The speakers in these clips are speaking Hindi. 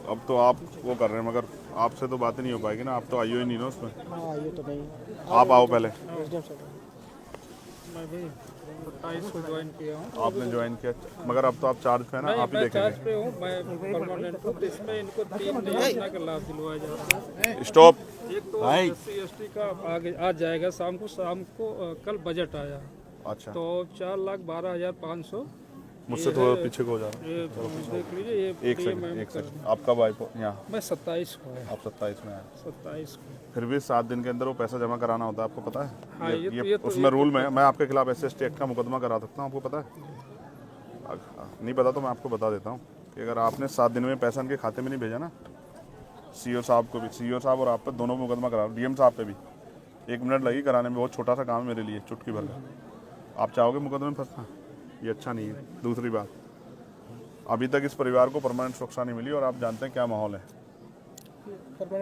अब तो आप वो कर रहे हैं, मगर आपसे तो बात नहीं हो पाएगी ना, आप तो आइयो ही नहीं ना उसमें। हाँ ये तो नहीं। आप आओ पहले। मैं भी 27 को ज्वाइन किया हूँ। आपने ज्वाइन किया, मगर अब तो आप चार्ज पे है ना, आप ही मैं चार्ज देखेंगे। पे हूँ, मैं परमानेंट हूँ। तो इसमें इनको 3 योजना का लाभ दिलवाया जा रहा है। स्टॉप। एक तो SC/ST का आगे आज जाएगा शाम को कल बजट आया अच्छा, तो 4,12,500 मुझसे थोड़ा पीछे को हो जा रहा है। ये देख लीजिए। ये एक सेकंड आप कब आए यहाँ? मैं 27 को है। आप 27 में आए। 27 को। फिर भी 7 दिन के अंदर वो पैसा जमा कराना होता है, आपको पता है? हाँ, ये उसमें रूल में है। मैं आपके खिलाफ SC/ST एक्ट का मुकदमा करा सकता हूँ, आपको पता है? नहीं पता तो मैं आपको बता देता हूँ कि अगर आपने 7 दिन में पैसा इनके खाते में नहीं भेजा ना, CO साहब को भी, CO साहब और आप पर दोनों मुकदमा करा, DM साहब पे भी 1 मिनट लगी कराने में। बहुत छोटा सा काम है मेरे लिए, चुटकी भर का। आप चाहोगे मुकदमे में फंसना? ये अच्छा नहीं है। दूसरी बात, अभी तक इस परिवार को परमानेंट सुरक्षा नहीं मिली और आप जानते हैं क्या माहौल है।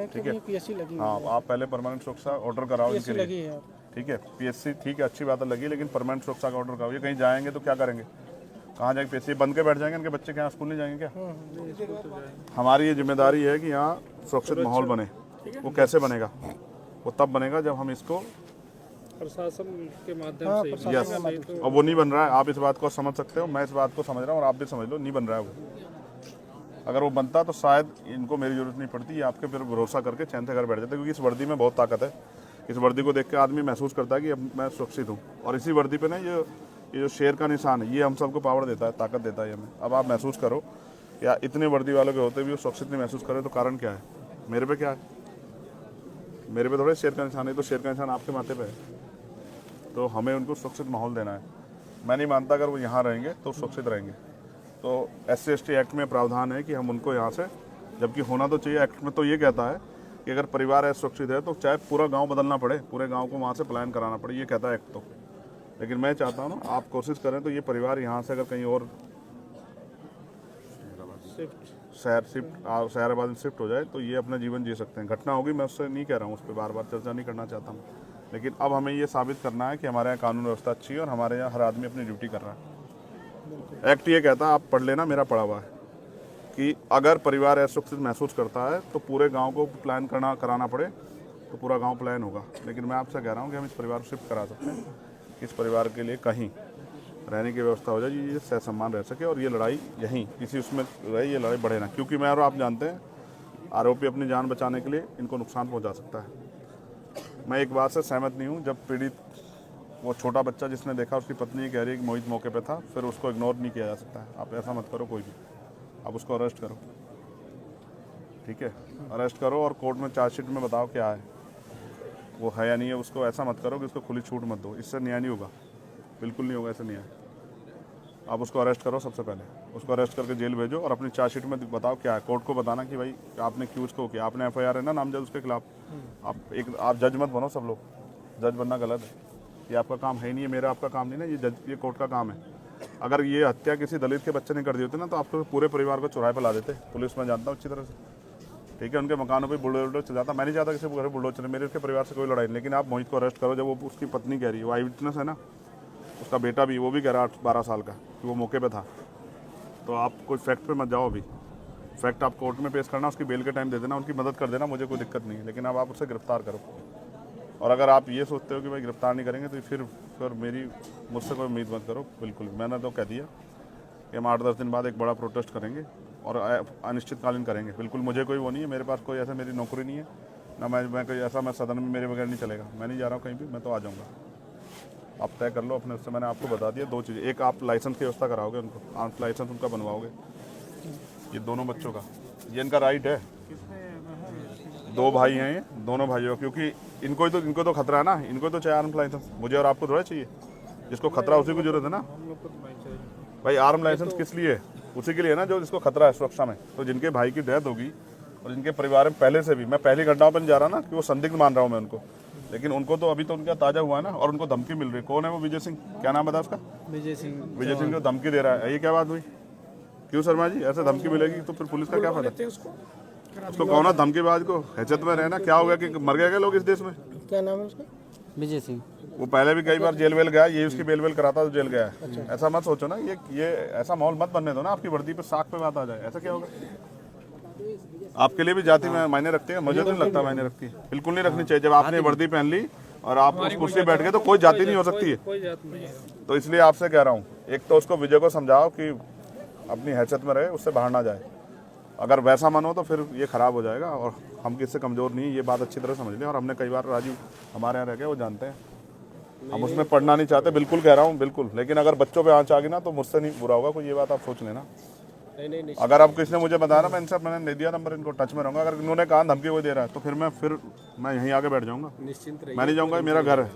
ठीक है, PSC लगी हाँ, आप पहले परमानेंट सुरक्षा ऑर्डर कराओ इनके लिए। लगी है। ठीक है, PSC ठीक है, अच्छी बात है लगी, लेकिन परमानेंट सुरक्षा का ऑर्डर कराओ। ये कहीं जाएंगे तो क्या करेंगे? कहाँ जाएंगे? PSC बंद के बैठ जाएंगे? इनके बच्चे क्या स्कूल नहीं जाएंगे क्या? हमारी ये जिम्मेदारी है कि यहाँ सुरक्षित माहौल बने। वो कैसे बनेगा? वो तब बनेगा जब हम इसको प्रशासन के माध्यम से। यस, और वो नहीं बन रहा है। आप इस बात को समझ सकते हो, मैं इस बात को समझ रहा हूँ और आप भी समझ लो, नहीं बन रहा है वो। अगर वो बनता तो शायद इनको मेरी जरूरत नहीं पड़ती, ये आपके फिर भरोसा करके चैन से घर बैठ जाते, क्योंकि इस वर्दी में बहुत ताकत है। इस वर्दी को देख के आदमी महसूस करता है कि अब मैं सुरक्षित हूँ। और इसी वर्दी पे ना ये जो शेर का निशान है, ये हम सबको पावर देता है, ताकत देता है हमें। अब आप महसूस करो, या इतने वर्दी वालों के होते भी वो सुरक्षित नहीं महसूस करे, तो कारण क्या है? मेरे पे क्या है? मेरे पे थोड़े शेर का निशान है, तो शेर का निशान आपके माथे पे है। तो हमें उनको सुरक्षित माहौल देना है। मैं नहीं मानता अगर वो यहाँ रहेंगे तो सुरक्षित रहेंगे। तो SC/ST एक्ट में प्रावधान है कि हम उनको यहाँ से, जबकि होना तो चाहिए, एक्ट में तो ये कहता है कि अगर परिवार असुरक्षित है तो चाहे पूरा गांव बदलना पड़े, पूरे गांव को वहाँ से पलायन कराना पड़े, ये कहता है एक्ट तो। लेकिन मैं चाहता हूँ ना, आप कोशिश करें तो ये परिवार यहाँ से अगर कहीं और शहराबाद में शिफ्ट हो जाए तो ये अपना जीवन जी सकते हैं। घटना होगी, मैं उससे नहीं कह रहा हूँ, उस पर बार बार चर्चा नहीं करना चाहता हूँ, लेकिन अब हमें ये साबित करना है कि हमारे यहाँ कानून व्यवस्था अच्छी है और हमारे यहाँ हर आदमी अपनी ड्यूटी कर रहा है। एक्ट ये कहता है, आप पढ़ लेना, मेरा पढ़ा हुआ है, कि अगर परिवार असुरक्षित महसूस करता है तो पूरे गांव को प्लान कराना पड़े तो पूरा गांव प्लान होगा। लेकिन मैं आपसे कह रहा हूं कि हम इस परिवार को शिफ्ट करा सकते हैं, इस परिवार के लिए कहीं रहने की व्यवस्था हो जाए, ये सहसम्मान रह सके, और ये लड़ाई यहीं किसी उसमें रहे, ये लड़ाई बढ़े ना। क्योंकि मैं और आप जानते हैं, आरोपी अपनी जान बचाने के लिए इनको नुकसान पहुँचा सकता है। मैं एक बात से सहमत नहीं हूँ, जब पीड़ित वो छोटा बच्चा जिसने देखा, उसकी पत्नी कह रही है कि मोहित मौके पे था, फिर उसको इग्नोर नहीं किया जा सकता है। आप ऐसा मत करो कोई भी, आप उसको अरेस्ट करो, ठीक है? अरेस्ट करो और कोर्ट में चार्जशीट में बताओ क्या है, वो है या नहीं है। उसको ऐसा मत करो कि उसको खुली छूट मत दो, इससे न्याय नहीं होगा, बिल्कुल नहीं होगा ऐसे न्याय। आप उसको अरेस्ट करो, सबसे पहले उसको अरेस्ट करके जेल भेजो और अपनी चार्जशीट में बताओ क्या है। कोर्ट को बताना कि भाई आपने क्यों उसको किया, आपने FIR है ना नामजद उसके खिलाफ। आप जज मत बनो, सब लोग जज बनना गलत है, ये आपका काम है ही नहीं है, मेरा आपका काम नहीं ना, ये कोर्ट का काम है। अगर ये हत्या किसी दलित के बच्चे ने कर दी होती ना, तो आप तो पूरे परिवार को चौराहे पर ला देते। पुलिस में जानता हूँ अच्छी तरह से, ठीक है? उनके मकानों पे बुलडोजर चल जाता। मैं नहीं चाहता किसी को घर बुलडोजर चले, मेरे उसके परिवार से कोई लड़ाई नहीं। लेकिन आप मोहित को अरेस्ट करो, जब वो उसकी पत्नी कह रही है, वो आई विटनेस है ना, उसका बेटा भी, वो भी कह रहा 12 साल का कि वो मौके पे था। तो आप कोई फैक्ट पे मत जाओ, अभी फैक्ट आप कोर्ट में पेश करना, उसकी बेल के टाइम दे देना, उनकी मदद कर देना, मुझे कोई दिक्कत नहीं है। लेकिन अब आप उसे गिरफ्तार करो। और अगर आप ये सोचते हो कि भाई गिरफ्तार नहीं करेंगे तो फिर मुझसे कोई उम्मीद मत करो, बिल्कुल। मैंने तो कह दिया कि हम 8-10 दिन बाद एक बड़ा प्रोटेस्ट करेंगे और अनिश्चितकालीन करेंगे। बिल्कुल मुझे कोई वो नहीं है, मेरे पास कोई ऐसा मेरी नौकरी नहीं है ना, मैं कोई ऐसा, मैं सदन में मेरे बगैर नहीं चलेगा। मैं नहीं जा रहा हूँ कहीं भी, मैं तो आ जाऊँगा। आप तय कर लो अपने उससे। मैंने आपको बता दिया 2 चीज़ें, एक आप लाइसेंस की व्यवस्था कराओगे उनको, आर्म्स लाइसेंस उनका बनवाओगे, ये दोनों बच्चों का, ये इनका राइट है। 2 भाई हैं ये, दोनों भाइयों, क्योंकि इनको तो खतरा है ना, इनको तो चाहिए आर्म्स लाइसेंस, मुझे और आपको थोड़ा चाहिए। जिसको खतरा उसी को जरूरत है ना भाई। आर्म लाइसेंस किस लिए? उसी के लिए ना जो जिसको खतरा है सुरक्षा में। तो जिनके भाई की डेथ होगी और जिनके परिवार में पहले से भी, मैं पहली घटनाओं पर नहीं जा रहा ना कि वो संदिग्ध मान रहा हूँ मैं उनको, लेकिन उनको तो अभी तो उनका ताजा हुआ है ना, और उनको धमकी मिल रही है। कौन है वो? विजय सिंह, क्या नाम बता उसका? विजय सिंह जो धमकी दे रहा है, ये क्या बात हुई? क्यों शर्मा जी, ऐसे धमकी मिलेगी तो फिर पुलिस का क्या फायदा? उसको कहो ना धमकीबाज को, हैसियत में रहना। क्या हो गया कि मर गए क्या लोग इस देश में? क्या नाम है उसका? विजय सिंह। वो पहले भी कई बार जेल वेल गया, ये उसकी बेल वेल कराता तो जेल गया है। ऐसा मत सोचो ना, ये ऐसा माहौल मत बनने दो ना आपकी वर्दी पे साख पे बात आ जाए, ऐसा क्या होगा। आपके लिए भी जाति में मायने रखती है, मुझे तो नहीं लगता मायने रखती है, बिल्कुल नहीं रखनी चाहिए। जब आपने वर्दी पहन ली और आप उस कुर्सी पे बैठ गए तो कोई जाति नहीं हो सकती है। कोई जात नहीं है। तो इसलिए आपसे कह रहा हूँ, एक तो उसको विजय को समझाओ कि अपनी हैसियत में रहे, उससे बाहर ना जाए। अगर वैसा मन हो तो फिर ये खराब हो जाएगा, और हम किससे कमजोर नहीं है, ये बात अच्छी तरह समझ लें। और हमने कई बार, राजीव हमारे यहाँ रह गए, वो जानते हैं, हम उसमें पढ़ना नहीं चाहते, बिल्कुल कह रहा हूँ, बिल्कुल। लेकिन अगर बच्चों पे आँच आ गई ना तो मुझसे नहीं बुरा होगा कोई, ये बात आप सोच लेना। नहीं अगर आप किसी ने मुझे बताया ना, मैं इनसे, मैंने दे दिया नंबर, इनको टच में रहूंगा। अगर इन्होंने कहा धमकी कोई दे रहा है तो फिर मैं यहीं आके बैठ जाऊंगा, निश्चिंत मैं नहीं जाऊंगा, मेरा घर है।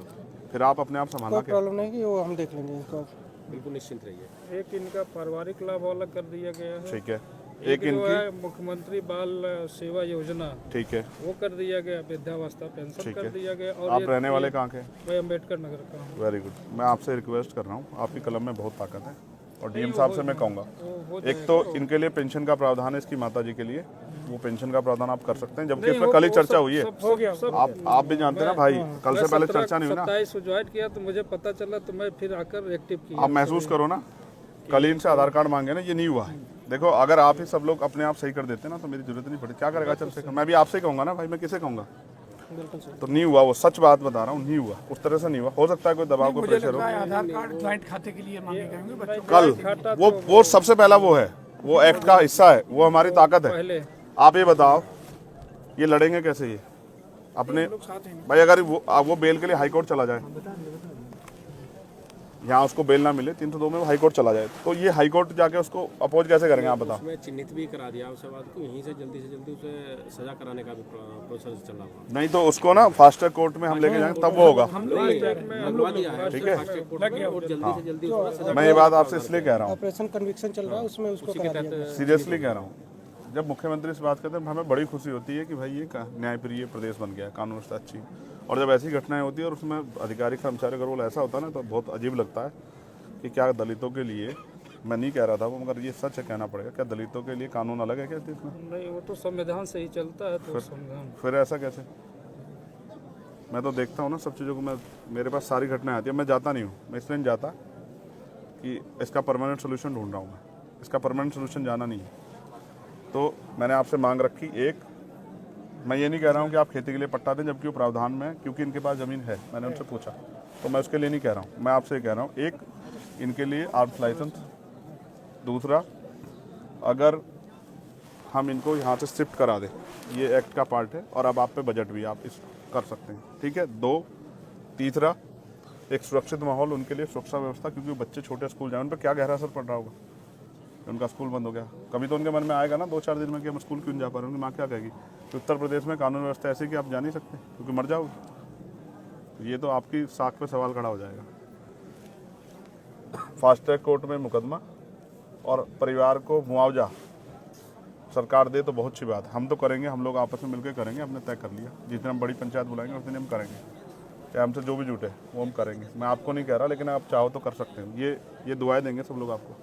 फिर आप अपने आप संभालना के। प्रॉब्लम नहीं कि वो हम देख लेंगे इसको। बिल्कुल निश्चिंत रहिए। एक इनका पारिवारिक लाभ अलग कर दिया गया है। ठीक है, एक जो है मुख्यमंत्री बाल सेवा योजना, ठीक है, वो कर दिया गया। वृद्धावस्था पेंशन कर दिया गया। और आप रहने वाले कहाँ के? मैं अम्बेडकर नगर का हूँ। Very good. मैं आपसे रिक्वेस्ट कर रहा हूँ, आपकी कलम में बहुत ताकत है, और डीएम साहब से मैं कहूँगा, एक तो इनके लिए पेंशन का प्रावधान है, इसकी माता जी के लिए, वो पेंशन का प्रावधान आप कर सकते हैं, जबकि इसमें कल ही चर्चा हुई है। हो गया आप भी जानते हैं ना भाई, कल से पहले चर्चा नहीं हुई ना। 27 को ज्वाइन किया तो मुझे पता चला, तो मैं फिर आकर एक्टिव किया। आप महसूस करो ना, कल ही इनसे आधार कार्ड मांगे ना, ये नहीं हुआ है। देखो, अगर आप ही सब लोग अपने आप सही कर देते ना तो मेरी जरूरत नहीं पड़ी। क्या करेगा चंद्रशेखर? मैं भी आपसे ही कहूँगा ना भाई, मैं किसे कहूँगा। तो नहीं हुआ, वो सच बात बता रहा हूँ, नहीं हुआ, उस तरह से नहीं हुआ। हो सकता है कोई दबाव को प्रेशर हो। आधार कार्ड ज्वाइंट खाते के लिए मांगे गए होंगे बच्चों कल वो सबसे पहला वो है, वो एक्ट का हिस्सा है, वो हमारी ताकत है। पहले आप ये बताओ, ये लड़ेंगे कैसे ये अपने भाई? अगर वो बेल के लिए हाई कोर्ट चला जाए, यहाँ उसको बेल ना मिले 302 में, वो हाई कोर्ट चला जाए, तो ये हाई कोर्ट जाके उसको अपोज कैसे करेंगे आप बताओ? उसमें चिन्हित भी करा दिया उसके बाद को, यहीं से जल्दी उसे सजा कराने का भी प्रोसेस चल रहा है। नहीं तो उसको ना फास्ट ट्रैक कोर्ट में हम लेके जाएंगे, तब वो होगा। लगवा दिया है, ठीक है, और जल्दी से जल्दी उसको सजा। मैं ये बात आपसे इसलिए कह रहा हूँ, ऑपरेशन कन्विक्शन चल रहा है, उसमें उसको करा दिया गया। सीरियसली कह रहा हूँ। जब मुख्यमंत्री से बात करते हैं हमें बड़ी खुशी होती है कि भाई ये न्यायप्रिय प्रदेश बन गया, कानून व्यवस्था अच्छी। और जब ऐसी घटनाएं होती है और उसमें अधिकारी कर्मचारी का रोल ऐसा होता है ना, तो बहुत अजीब लगता है कि क्या दलितों के लिए, मैं नहीं कह रहा था वो, मगर ये सच है, कहना पड़ेगा, क्या दलितों के लिए कानून अलग है क्या देश में? नहीं, वो तो संविधान से ही चलता है। तो संविधान फिर ऐसा कैसे? मैं तो देखता हूँ ना सब चीज़ों को, मेरे पास सारी घटनाएं आती है, मैं जाता नहीं हूँ। मैं इसलिए नहीं जाता कि इसका परमानेंट सोल्यूशन ढूंढ रहा हूँ मैं, इसका परमानेंट सोल्यूशन जाना नहीं है। तो मैंने आपसे मांग रखी, एक, मैं ये नहीं कह रहा हूँ कि आप खेती के लिए पट्टा दें, जबकि वो प्रावधान में, क्योंकि इनके पास ज़मीन है, मैंने उनसे पूछा, तो मैं उसके लिए नहीं कह रहा हूँ। मैं आपसे ये कह रहा हूँ, एक, इनके लिए आर्म्स लाइसेंस। दूसरा, अगर हम इनको यहाँ से शिफ्ट करा दें, ये एक्ट का पार्ट है, और अब आप पे बजट भी आप इस कर सकते हैं, ठीक है। दो, तीसरा, एक सुरक्षित माहौल उनके लिए, सुरक्षा व्यवस्था, क्योंकि बच्चे छोटे स्कूल जाए, उन पर क्या गहरा असर पड़ रहा होगा, उनका स्कूल बंद हो गया। कभी तो उनके मन में आएगा ना 2-4 दिन में कि हम स्कूल क्यों नहीं जा पा रहे, उनकी माँ क्या कहेगी? तो उत्तर प्रदेश में कानून व्यवस्था ऐसी कि आप जा नहीं सकते क्योंकि मर जाओगे। ये तो आपकी साख पे सवाल खड़ा हो जाएगा। फास्ट ट्रैक कोर्ट में मुकदमा और परिवार को मुआवजा सरकार दे तो बहुत अच्छी बात है, हम तो करेंगे, हम लोग आपस में मिलकर करेंगे, हमने तय कर लिया। जिस दिन हम बड़ी पंचायत बुलाएंगे उस दिन हम करेंगे, चाहे हमसे जो भी जुटे वो हम करेंगे। मैं आपको नहीं कह रहा, लेकिन आप चाहो तो कर सकते हैं। ये दुआएं देंगे सब लोग आपको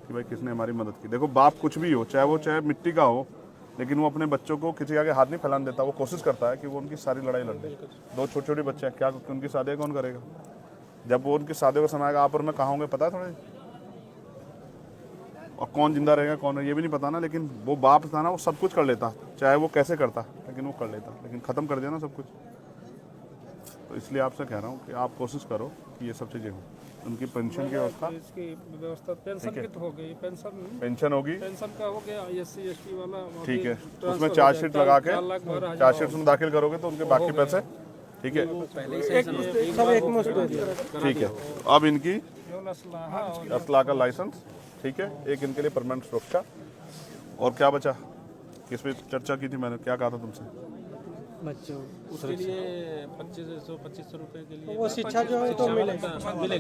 कि भाई किसने हमारी मदद की। देखो, बाप कुछ भी हो, चाहे मिट्टी का हो, लेकिन वो अपने बच्चों को किसी आगे हाथ नहीं फैलाने देता। वो कोशिश करता है कि वो उनकी सारी लड़ाई लड़ दे। 2 छोटे बच्चे हैं, क्या उनकी शादी कौन करेगा? जब वो उनकी शादी को समय आएगा, आप और मैं कहाँ होंगे पता है थोड़ा, और कौन जिंदा रहेगा कौन है ये भी नहीं पता ना। लेकिन वो बाप था ना, वो सब कुछ कर लेता, चाहे वो कैसे करता, लेकिन वो कर लेता। लेकिन ख़त्म कर दिया ना सब कुछ। तो इसलिए आपसे कह रहा हूँ कि आप कोशिश करो कि ये सब चीज़ें हों। उनकी पेंशन की व्यवस्था, इसकी व्यवस्था, पेंशन की तो हो गई, पेंशन होगी, पेंशन का हो गया, SC ST वाला, ठीक है। उसमें चार्जशीट लगा के, चार्जशीट में दाखिल करोगे तो उनके बाकी पैसे, ठीक है, ठीक है। अब इनकी असला का लाइसेंस, ठीक है, एक इनके लिए परमानेंट सुरक्षा। और क्या बचा, किस पे चर्चा की थी मैंने, क्या कहा था तुमसे? बच्चों उसके लिए 2500 रुपए के लिए वो शिक्षा जो है तो मिलेगा,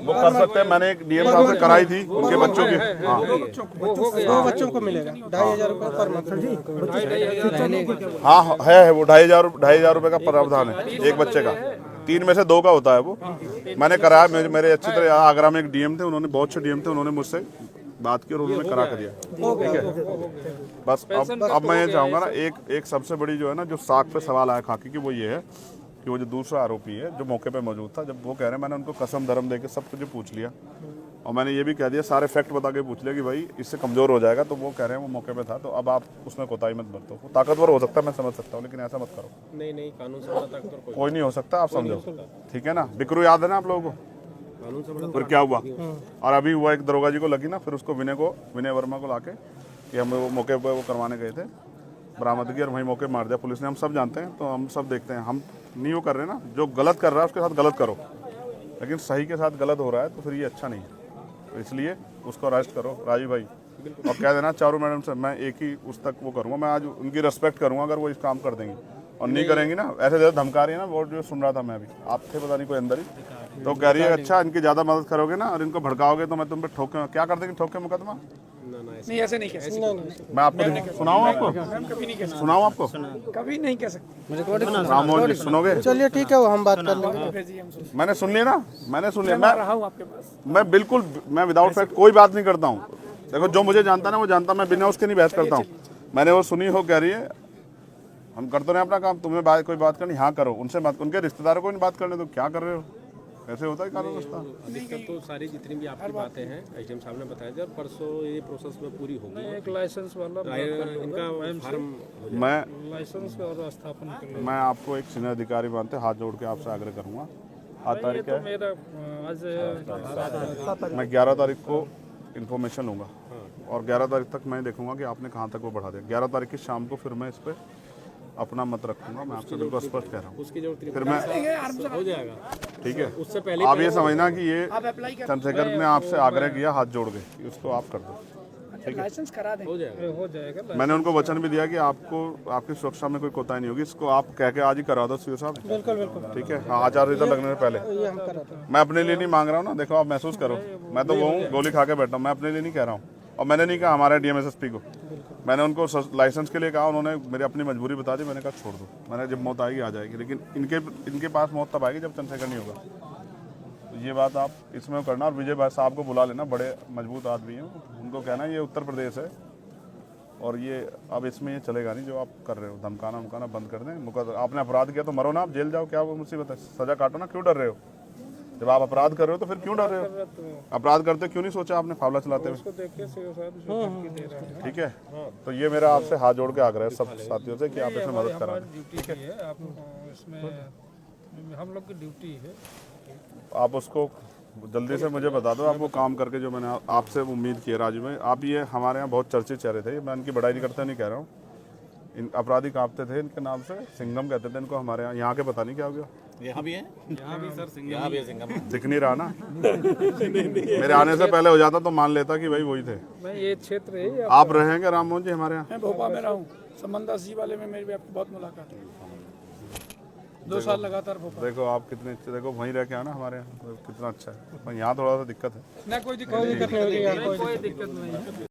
वो कर सकते हैं। मैंने एक डीएम साहब से कराई थी उनके बच्चों की, हाँ, 2 बच्चों को मिलेगा 2500 रुपये पर मंथ। हाँ है वो 2500 रुपये का प्रावधान है एक बच्चे का। 3 में से 2 का होता है वो। मैंने कराया, मेरे अच्छी तरह आगरा में एक डीएम थे, उन्होंने, बहुत अच्छे डीएम थे, उन्होंने मुझसे बात की और उन्होंने करा कर दिया, ठीक है। बस अब मैं ये चाहूँगा ना, एक सबसे बड़ी जो है ना, जो साख पे सवाल आया खाकी की, वो ये है कि वो जो दूसरा आरोपी है जो मौके पे मौजूद था, जब वो कह रहे हैं मैंने उनको कसम धर्म दे के सब कुछ पूछ लिया और मैंने ये भी कह दिया, सारे फैक्ट बता के पूछ लिया कि भाई इससे कमज़ोर हो जाएगा, तो वो कह रहे हैं वो मौके पे था, तो अब आप उसमें कोताही मत बरतो। वो ताकतवर हो सकता है, मैं समझ सकता हूँ, लेकिन ऐसा मत करो। नहीं कानून से बड़ा ताकतवर कोई नहीं हो सकता, आप समझो, ठीक है ना। बिकरू याद है ना आप लोगों को, कानून से बड़ा फिर क्या हुआ, और अभी हुआ एक दरोगा जी को लगी ना, फिर उसको विनय वर्मा को लाके कि हम वो मौके पर वो करवाने गए थे, बरामदगी, और वहीं मौके मार दिया पुलिस ने। हम सब जानते हैं, तो हम सब देखते हैं, हम नहीं वो कर रहे ना, जो गलत कर रहा है उसके साथ गलत करो, लेकिन सही के साथ गलत हो रहा है तो फिर ये अच्छा नहीं है। तो इसलिए उसको अरेस्ट करो राजीव भाई, और कह देना चारों मैडम से मैं एक ही उस तक वो करूँगा, मैं आज उनकी रेस्पेक्ट करूँगा अगर वो इस काम कर देंगे, और नहीं करेंगी ना, ऐसे ज़्यादा धमका रही है ना, वो जो सुन रहा था मैं अभी, आप थे पता नहीं कोई अंदर ही, तो कह रही है अच्छा इनकी ज़्यादा मदद करोगे ना और इनको भड़काओगे तो मैं तुम पे ठोके, क्या कर देंगे, ठोके मुकदमा। नहीं ऐसे नहीं कह सकते, मैं आपको सुनाऊँ, आपको कभी नहीं कह सकते, सुनाऊँ, आपको कभी नहीं कह सकते। राममोहन जी सुनोगे, चलिए ठीक है, वो हम बात कर लेंगे। भेजिए हम सोच मैंने सुन लिया ना, मैंने सुन लिया, मैं रहा हूँ आपके पास। मैं बिल्कुल, मैं विदाउट फैक्ट कोई बात नहीं करता हूँ। देखो जो मुझे जानता ना वो जानता, मैं बिना उसके नहीं बहस करता हूँ। मैंने वो सुनी हो, कह रही है हम करते रहे अपना काम, तुम्हें कोई बात करनी हाँ करो, उनसे बात, उनके रिश्तेदारों को नहीं बात करने, तो क्या कर रहे हो, ऐसे होता है कानून व्यवस्था। अधिकतर तो सारी जितनी भी आपकी बातें हैं एसडीएम साहब ने बताया, जब परसों ये प्रोसेस में पूरी होगी, एक लाइसेंस वाला इनका फार्म मैं लाइसेंस और स्थापन कर लें। मैं आपको एक सीनियर अधिकारी मानते हाथ जोड़ के आपसे आग्रह करूँगा, आज तारीख तो है, मेरा आज मैं 11 तारीख को इन्फॉर्मेशन लूँगा और 11 तारीख तक मैं देखूंगा कि आपने कहाँ तक वो बढ़ा दिया। 11 तारीख की शाम को फिर मैं इस पर अपना मत रखूंगा, मैं आपसे बिल्कुल स्पष्ट कह रहा हूँ। उसकी जो फिर मैं, हो जाएगा, ठीक है, उससे पहले आप ये समझना कि ये चंद्रशेखर ने आपसे आग्रह किया हाथ जोड़ के कि उसको आप कर दो, लाइसेंस करा दें, हो जाएगा। हो जाएगा। मैंने उनको वचन भी दिया कि आपको आपकी सुरक्षा में कोई कोताही नहीं होगी, इसको आप कह के आज ही करा दो सीओ साहब। बिल्कुल बिल्कुल, ठीक है, हाँ, आचार संहिता लगने से पहले। ये हम कराते हैं। मैं अपने लिए नहीं मांग रहा हूँ ना, देखो आप महसूस करो, मैं तो वो हूँ गोली खा के बैठा हूँ, मैं अपने लिए नहीं कह रहा हूँ। और मैंने नहीं कहा हमारे डीएमएसएसपी को, मैंने उनको लाइसेंस के लिए कहा, उन्होंने मेरी अपनी मजबूरी बता दी, मैंने कहा छोड़ दो, मैंने जब मौत आएगी आ जाएगी, लेकिन इनके पास मौत तब आएगी जब चंद्रशेखर नहीं होगा। तो ये बात आप इसमें करना, और विजय भाई साहब को बुला लेना, बड़े मजबूत आदमी हैं, उनको कहना ये उत्तर प्रदेश है और ये अब इसमें ये चलेगा नहीं जो आप कर रहे हो, धमकाना उमकाना बंद कर दें। आपने अपराध किया तो मरो ना, आप जेल जाओ, क्या वो मुसीबत है, सजा काटो ना, क्यों डर रहे हो? जब आप अपराध कर रहे हो तो फिर क्यों डर रहे हो? अपराध करते क्यों नहीं सोचा आपने फावला चलाते हुए? उसको देख के सीओ साहब जो धमकी दे रहा है, ठीक है, तो ये मेरा आपसे हाथ जोड़ के आग्रह है सब साथियों से कि आप इसमें मदद करा। हमारी ड्यूटी भी है, आप इसमें हम लोग की ड्यूटी है। आप उसको जल्दी से मुझे बता दो, आप वो काम करके जो मैंने आपसे उम्मीद की है। राजू भाई, आप ये हमारे यहाँ बहुत चर्चित चेहरे थे, मैं इनकी बड़ाई नहीं करता, नहीं कह रहा हूँ, इन अपराधी कांपते थे इनके नाम से, सिंघम कहते थे इनको हमारे यहाँ के, पता नहीं क्या हो गया। यहाँ भी है, यहाँ भी सर सिंघम, यहाँ भी है सिंघम। दिख नहीं रहा ना मेरे आने से पहले हो जाता तो मान लेता कि भाई वही थे। मैं ये क्षेत्र है, आप रहेंगे राममोहन जी हमारे यहाँ? मैं भोपाल में रहा हूँ, संबंधा सी वाले में मेरी भी आपकी बहुत मुलाकात है, 2 साल लगातार भोपाल। देखो आप कितने अच्छे, देखो वहीं रह के आना हमारे यहाँ, कितना अच्छा है। यहाँ थोड़ा सा दिक्कत है। ना कोई दिक्कत नहीं, कोई दिक्कत नहीं होगी, यहाँ कोई कोई दिक्कत नहीं है।